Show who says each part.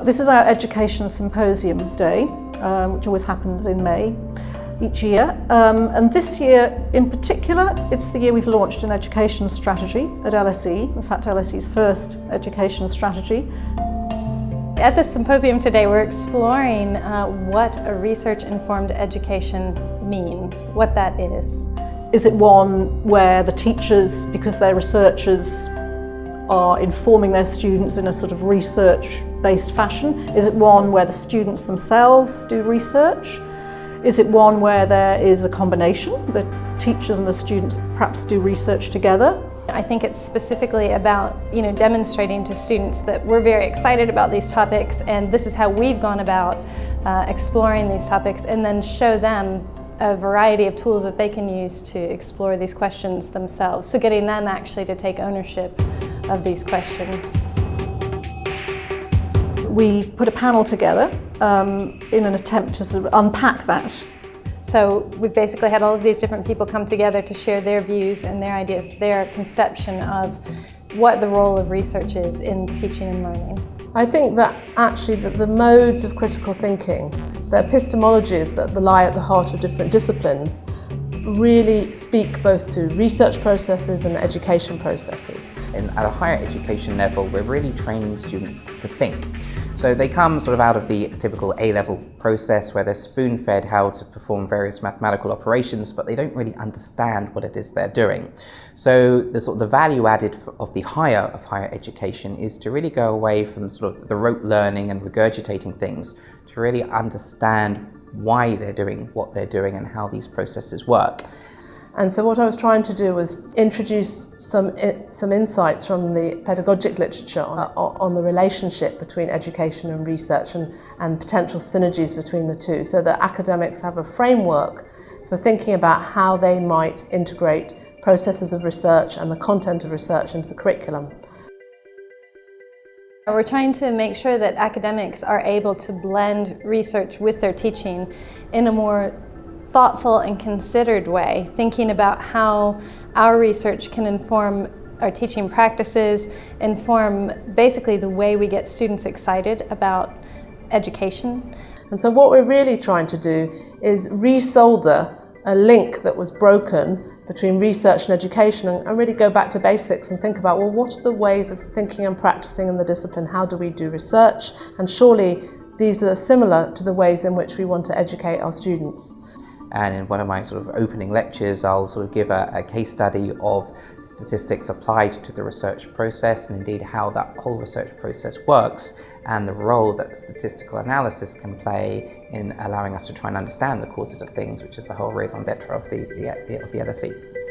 Speaker 1: This is our Education Symposium Day, which always happens in May each year. And this year in particular, it's the year we've launched an education strategy at LSE, in fact LSE's first education strategy.
Speaker 2: At the symposium today, we're exploring what a research-informed education means, what that is.
Speaker 1: Is it one where the teachers, because they're researchers, are informing their students in a sort of research-based fashion? Is it one where the students themselves do research? Is it one where there is a combination, the teachers and the students perhaps do research together?
Speaker 2: I think it's specifically about demonstrating to students that we're very excited about these topics and this is how we've gone about exploring these topics, and then show them a variety of tools that they can use to explore these questions themselves. So getting them actually to take ownership of these questions.
Speaker 1: We've put a panel together in an attempt to sort of unpack that.
Speaker 2: So we've basically had all of these different people come together to share their views and their ideas, their conception of what the role of research is in teaching and learning.
Speaker 3: I think that actually the modes of critical thinking, the epistemologies that lie at the heart of different disciplines, really speak both to research processes and education processes.
Speaker 4: At a higher education level, we're really training students to think. So they come sort of out of the typical A-level process where they're spoon-fed how to perform various mathematical operations, but they don't really understand what it is they're doing. So the value added of higher education is to really go away from sort of the rote learning and regurgitating things, to really understand why they're doing what they're doing and how these processes work.
Speaker 3: And so what I was trying to do was introduce some insights from the pedagogic literature on the relationship between education and research and potential synergies between the two, so that academics have a framework for thinking about how they might integrate processes of research and the content of research into the curriculum.
Speaker 2: We're trying to make sure that academics are able to blend research with their teaching in a more thoughtful and considered way, thinking about how our research can inform our teaching practices, inform basically the way we get students excited about education.
Speaker 3: And so what we're really trying to do is resolder a link that was broken between research and education, and really go back to basics and think about, well, what are the ways of thinking and practicing in the discipline? How do we do research? And surely these are similar to the ways in which we want to educate our students.
Speaker 4: And in one of my sort of opening lectures, I'll sort of give a case study of statistics applied to the research process, and indeed how that whole research process works, and the role that statistical analysis can play in allowing us to try and understand the causes of things, which is the whole raison d'etre of the LSE.